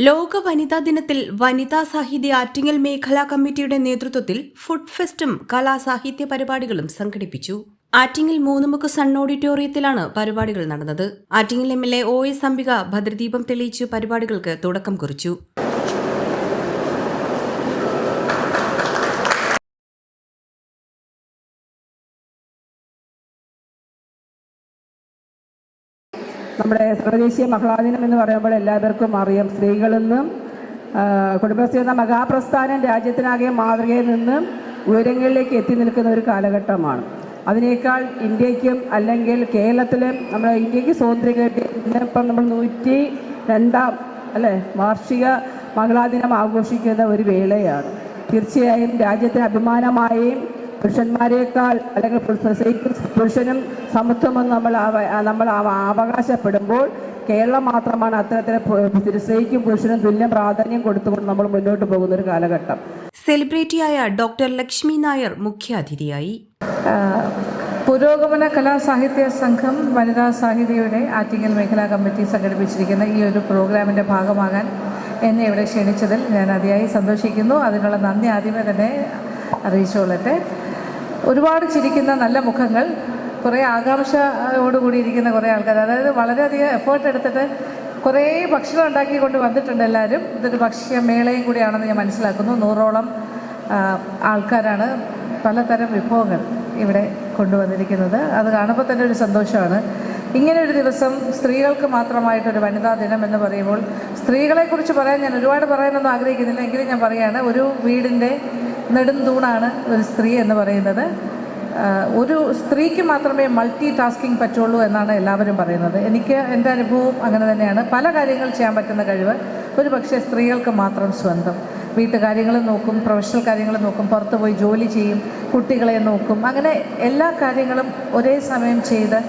ലോക വനിതാ ദിനത്തിൽ വനിതാ സാഹിത്യ ആറ്റിങ്ങൽ മേഖലാ കമ്മിറ്റിയുടെ നേതൃത്വത്തിൽ ഫുഡ് ഫെസ്റ്റും കലാസാഹിത്യ പരിപാടികളും സംഘടിപ്പിച്ചു. ആറ്റിങ്ങൽ മൂന്നുമുക്ക് സൺ ഓഡിറ്റോറിയത്തിലാണ് പരിപാടികൾ നടന്നത്. ആറ്റിങ്ങൽ MLA OS അംബിക ഭദ്രദീപം തെളിയിച്ച് പരിപാടികൾക്ക് തുടക്കം കുറിച്ചു. നമ്മുടെ സർവദേശീയ മഹിളാ ദിനം എന്ന് പറയുമ്പോൾ എല്ലാവർക്കും അറിയാം, സ്ത്രീകളിൽ നിന്നും കുടുംബശ്രീ എന്ന മഹാപ്രസ്ഥാനം രാജ്യത്തിനാകെ മാതൃകയിൽ നിന്നും ഉയരങ്ങളിലേക്ക് എത്തി നിൽക്കുന്ന ഒരു കാലഘട്ടമാണ്. അതിനേക്കാൾ ഇന്ത്യക്കും അല്ലെങ്കിൽ കേരളത്തിലും നമ്മുടെ ഇന്ത്യക്ക് സ്വാതന്ത്ര്യം കിട്ടി ഇന്നിപ്പം നമ്മൾ 102 വാർഷിക മഹിളാ ദിനം ആഘോഷിക്കുന്ന ഒരു വേളയാണ്. തീർച്ചയായും രാജ്യത്തിന് അഭിമാനമായും പുരുഷന്മാരെക്കാൾ അല്ലെങ്കിൽ പുരുഷനും സമത്വമെന്ന് നമ്മൾ അവകാശപ്പെടുമ്പോൾ കേരളം മാത്രമാണ് അത്തരത്തിൽ സ്ത്രീക്കും പുരുഷനും തുല്യം പ്രാധാന്യം കൊടുത്തുകൊണ്ട് നമ്മൾ മുന്നോട്ട് പോകുന്ന ഒരു കാലഘട്ടം. സെലിബ്രിറ്റിയായ ഡോക്ടർ ലക്ഷ്മി നായർ മുഖ്യാതിഥിയായി. പുരോഗമന കലാസാഹിത്യ സംഘം വനിതാ സാഹിത്യയുടെ ആറ്റിങ്ങൽ മേഖലാ കമ്മിറ്റി സംഘടിപ്പിച്ചിരിക്കുന്ന ഈ ഒരു പ്രോഗ്രാമിൻ്റെ ഭാഗമാകാൻ എന്നെ ഇവിടെ ക്ഷണിച്ചതിൽ ഞാൻ അതിയായി സന്തോഷിക്കുന്നു. അതിനുള്ള നന്ദി ആദ്യമേ തന്നെ അറിയിച്ചുകൊള്ളട്ടെ. ഒരുപാട് ചിരിക്കുന്ന നല്ല മുഖങ്ങൾ, കുറേ ആകാംക്ഷയോടുകൂടിയിരിക്കുന്ന കുറേ ആൾക്കാർ, അതായത് വളരെയധികം എഫേർട്ട് എടുത്തിട്ട് കുറേ ഭക്ഷണം ഉണ്ടാക്കിക്കൊണ്ട് വന്നിട്ടുണ്ട് എല്ലാവരും. ഇതൊരു ഭക്ഷ്യമേളയും കൂടിയാണെന്ന് ഞാൻ മനസ്സിലാക്കുന്നു. 100ഓളം ആൾക്കാരാണ് പലതരം വിഭവങ്ങൾ ഇവിടെ കൊണ്ടുവന്നിരിക്കുന്നത്. അത് കാണുമ്പോൾ തന്നെ ഒരു സന്തോഷമാണ്. ഇങ്ങനെ ഒരു ദിവസം സ്ത്രീകൾക്ക് മാത്രമായിട്ടൊരു വനിതാ ദിനം എന്ന് പറയുമ്പോൾ, സ്ത്രീകളെക്കുറിച്ച് പറയാൻ ഞാൻ ഒരുപാട് പറയാനൊന്നും ആഗ്രഹിക്കുന്നില്ല, എങ്കിലും ഞാൻ പറയുകയാണ്, ഒരു വീടിൻ്റെ നെടുംതൂണാണ് ഒരു സ്ത്രീ എന്ന് പറയുന്നത്. ഒരു സ്ത്രീക്ക് മാത്രമേ മൾട്ടി ടാസ്കിങ് പറ്റുള്ളൂ എന്നാണ് എല്ലാവരും പറയുന്നത്. എൻ്റെ അനുഭവവും അങ്ങനെ തന്നെയാണ്. പല കാര്യങ്ങൾ ചെയ്യാൻ പറ്റുന്ന കഴിവ് ഒരു പക്ഷേ സ്ത്രീകൾക്ക് മാത്രം സ്വന്തം. വീട്ടുകാര്യങ്ങളും നോക്കും, പ്രൊഫഷണൽ കാര്യങ്ങളും നോക്കും, പുറത്ത് പോയി ജോലി ചെയ്യും, കുട്ടികളെ നോക്കും, അങ്ങനെ എല്ലാ കാര്യങ്ങളും ഒരേ സമയം ചെയ്ത്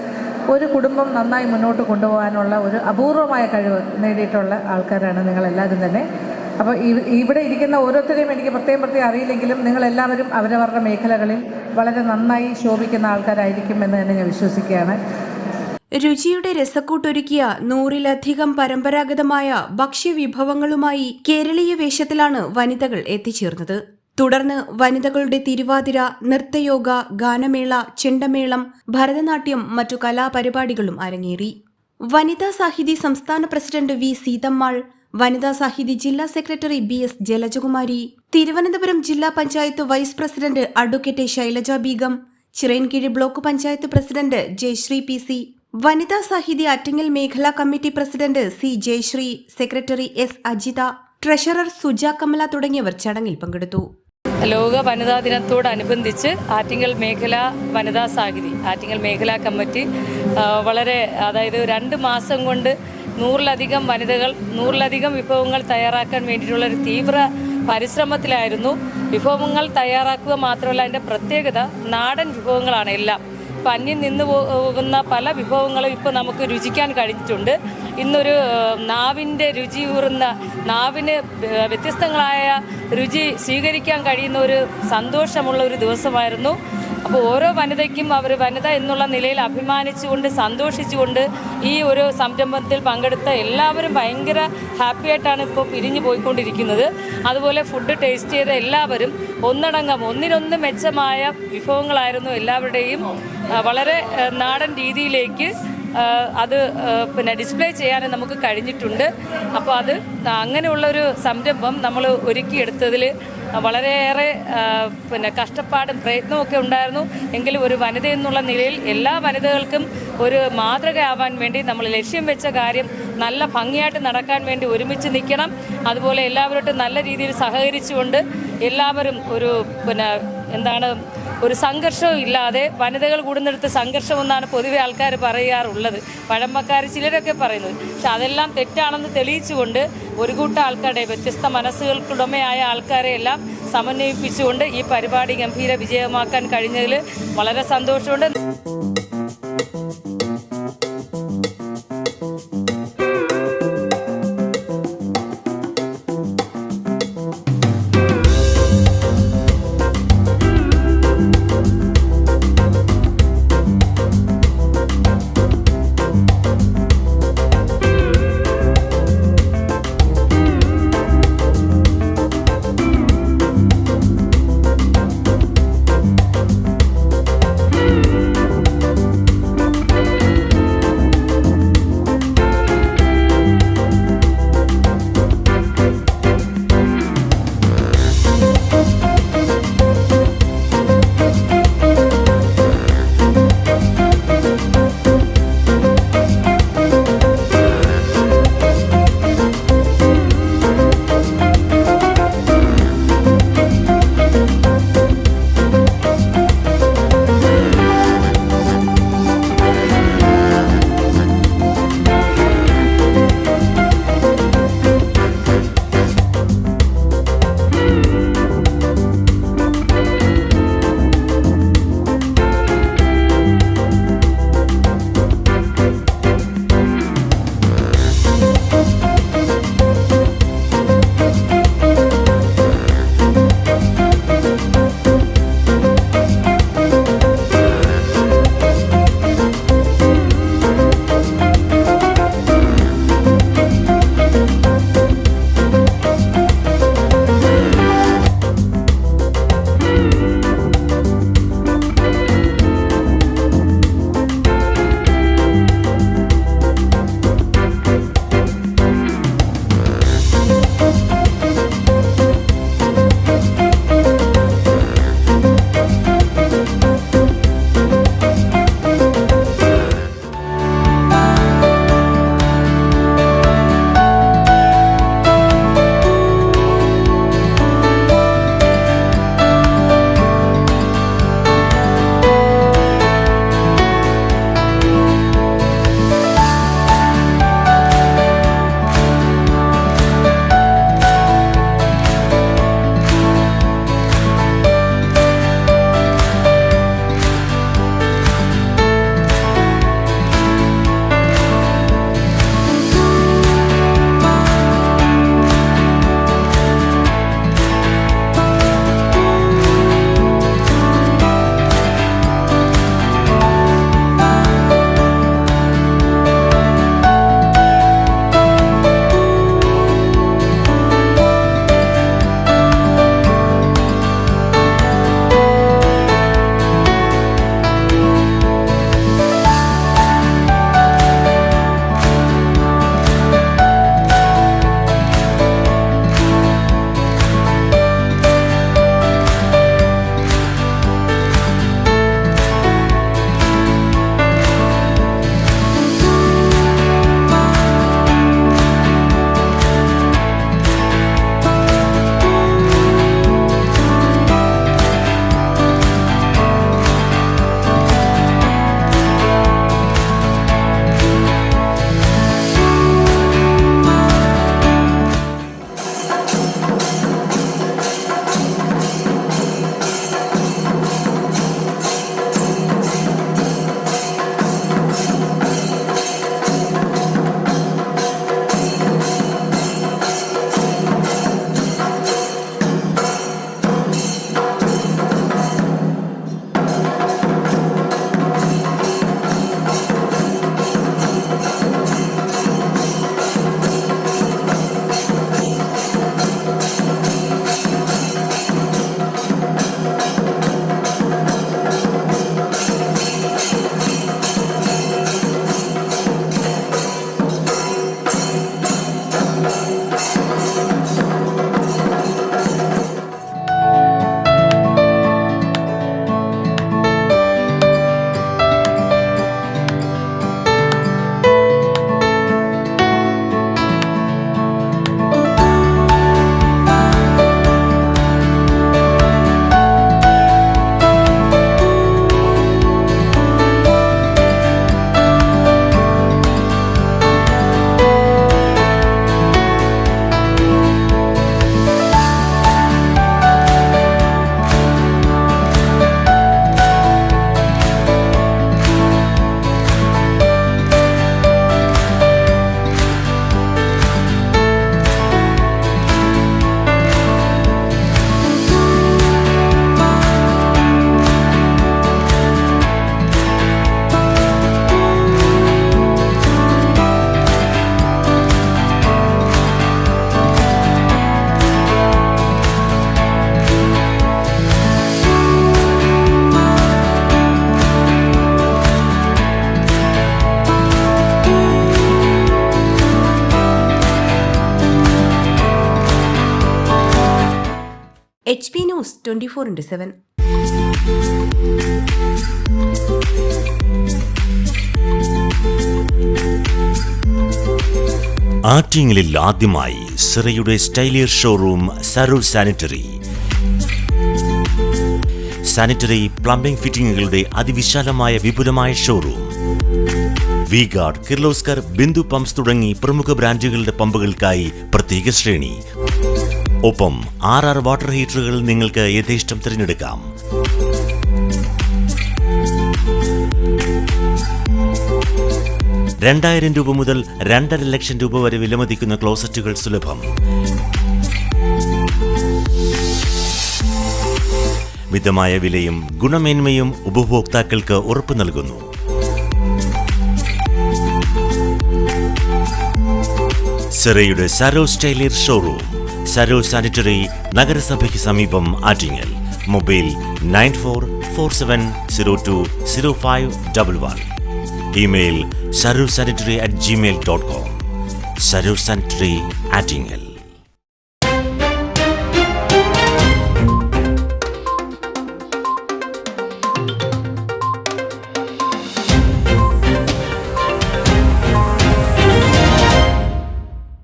ഒരു കുടുംബം നന്നായി മുന്നോട്ട് കൊണ്ടുപോകാനുള്ള ഒരു അപൂർവമായ കഴിവ് നേടിയിട്ടുള്ള ആൾക്കാരാണ് നിങ്ങളെല്ലാവരും തന്നെ. അപ്പോൾ ഇവിടെ ഇരിക്കുന്ന ഓരോരുത്തരെയും എനിക്ക് പ്രത്യേകം അറിയില്ലെങ്കിലും നിങ്ങളെല്ലാവരും അവരവരുടെ മേഖലകളിൽ വളരെ നന്നായി ശോഭിക്കുന്ന ആൾക്കാരായിരിക്കും എന്ന് തന്നെ ഞാൻ വിശ്വസിക്കുകയാണ്. രുചിയുടെ രസക്കൂട്ടൊരുക്കിയ 100-ലധികം പരമ്പരാഗതമായ ഭക്ഷ്യവിഭവങ്ങളുമായി കേരളീയ വേഷത്തിലാണ് വനിതകൾ എത്തിച്ചേർന്നത്. തുടർന്ന് വനിതകളുടെ തിരുവാതിര, നൃത്തയോഗ, ഗാനമേള, ചെണ്ടമേളം, ഭരതനാട്യം, മറ്റു കലാപരിപാടികളും അരങ്ങേറി. വനിതാ സാഹിതി സംസ്ഥാന പ്രസിഡന്റ് V. സീതമ്മാൾ, വനിതാ സാഹിതി ജില്ലാ സെക്രട്ടറി BS. ജലജകുമാരി, തിരുവനന്തപുരം ജില്ലാ panchayat vice president advocate Shailaja Beegum, Chirayinkeezhu block panchayat president Jayasree PC, Vanitha Sahithi Attingal മേഖലാ committee president C. Jayasree, secretary S. Ajitha, treasurer Suja Kamala തുടങ്ങിയവർ ചടങ്ങിൽ പങ്കെടുത്തു. ലോക വനിതാ ദിനത്തോടനുബന്ധിച്ച് ആറ്റിങ്ങൽ മേഖലാ വനിതാ സാഹിതി ആറ്റിങ്ങൽ മേഖലാ കമ്മിറ്റി വളരെ, അതായത് 2 മാസം കൊണ്ട് 100-ലധികം വനിതകൾ 100-ലധികം വിഭവങ്ങൾ തയ്യാറാക്കാൻ വേണ്ടിയിട്ടുള്ളൊരു തീവ്ര പരിശ്രമത്തിലായിരുന്നു. വിഭവങ്ങൾ തയ്യാറാക്കുക മാത്രമല്ല, അതിൻ്റെ പ്രത്യേകത നാടൻ വിഭവങ്ങളാണ് എല്ലാം. ഇപ്പം അന്യം നിന്ന് പോകുന്ന പല വിഭവങ്ങളും ഇപ്പോൾ നമുക്ക് രുചിക്കാൻ കഴിഞ്ഞിട്ടുണ്ട്. ഇന്നൊരു നാവിൻ്റെ രുചി ഊറുന്ന, നാവിന് വ്യത്യസ്തങ്ങളായ രുചി സ്വീകരിക്കാൻ കഴിയുന്ന ഒരു സന്തോഷമുള്ള ഒരു ദിവസമായിരുന്നു. അപ്പോൾ ഓരോ വനിതയ്ക്കും അവർ വനിത എന്നുള്ള നിലയിൽ അഭിമാനിച്ചുകൊണ്ട് സന്തോഷിച്ചുകൊണ്ട് ഈ ഒരു സംരംഭത്തിൽ പങ്കെടുത്ത എല്ലാവരും ഭയങ്കര ഹാപ്പിയായിട്ടാണ് ഇപ്പോൾ പിരിഞ്ഞു പോയിക്കൊണ്ടിരിക്കുന്നത്. അതുപോലെ ഫുഡ് ടേസ്റ്റ് ചെയ്ത എല്ലാവരും ഒന്നടങ്കം ഒന്നിനൊന്ന് മെച്ചമായ വിഭവങ്ങളായിരുന്നു എല്ലാവരുടെയും. വളരെ നാടൻ രീതിയിലേക്ക് അത് ഡിസ്പ്ലേ ചെയ്യാൻ നമുക്ക് കഴിഞ്ഞിട്ടുണ്ട്. അപ്പോൾ അത് അങ്ങനെയുള്ളൊരു സംരംഭം നമ്മൾ ഒരുക്കിയെടുത്തതിൽ വളരെയേറെ കഷ്ടപ്പാടും പ്രയത്നമൊക്കെ ഉണ്ടായിരുന്നു. എങ്കിലും ഒരു വനിത എന്നുള്ള നിലയിൽ എല്ലാ വനിതകൾക്കും ഒരു മാതൃകയാവാൻ വേണ്ടി നമ്മൾ ലക്ഷ്യം വെച്ച കാര്യം നല്ല ഭംഗിയായിട്ട് നടക്കാൻ വേണ്ടി ഒരുമിച്ച് നിൽക്കണം. അതുപോലെ എല്ലാവരോട്ടും നല്ല രീതിയിൽ സഹകരിച്ചുകൊണ്ട് എല്ലാവരും ഒരു സംഘർഷവും ഇല്ലാതെ, വനിതകൾ കൂടുന്നിടത്ത് സംഘർഷമെന്നാണ് പൊതുവെ ആൾക്കാർ പറയാറുള്ളത്, പഴമക്കാർ ചിലരൊക്കെ പറയുന്നത്. പക്ഷെ അതെല്ലാം തെറ്റാണെന്ന് തെളിയിച്ചുകൊണ്ട് ഒരു കൂട്ടം ആൾക്കാരുടെ വ്യത്യസ്ത മനസ്സുകൾക്കുടമയായ ആൾക്കാരെ എല്ലാം സമന്വയിപ്പിച്ചുകൊണ്ട് ഈ പരിപാടി ഗംഭീര വിജയമാക്കാൻ കഴിഞ്ഞതിൽ വളരെ സന്തോഷമുണ്ട്. HP news 24/7. ആറ്റിങ്ങലിൽ ആദ്യമായി സിറയുടെ സ്റ്റൈലിയർ showroom Saroor sanitary. Sanitary plumbing ഫിറ്റിംഗുകളുടെ അതിവിശാലമായ വിപുലമായ ഷോറൂം. വി-ഗാർഡ്, കിർലോസ്കർ, ബിന്ദു പമ്പ്സ് തുടങ്ങി പ്രമുഖ ബ്രാൻഡുകളുടെ പമ്പുകൾക്കായി പ്രത്യേക ശ്രേണി. ഒപ്പം 6 വാട്ടർ ഹീറ്ററുകൾ നിങ്ങൾക്ക് യഥേഷ്ടം തിരഞ്ഞെടുക്കാം. ₹2,000 മുതൽ 2.5 ലക്ഷം വരെ വിലമതിക്കുന്ന ക്ലോസറ്റുകൾ സുലഭം. മിതമായ വിലയും ഗുണമേന്മയും ഉപഭോക്താക്കൾക്ക് ഉറപ്പു നൽകുന്നു. സിറയുടെ സരോ സ്റ്റൈലിയർ ഷോറൂം, സരോ സാനിറ്ററി, നഗരസഭയ്ക്ക് സമീപം, Attingal. Mobile 9447020511. Email sarursanitary@gmail.com. Sarur Sanitary, Attingal.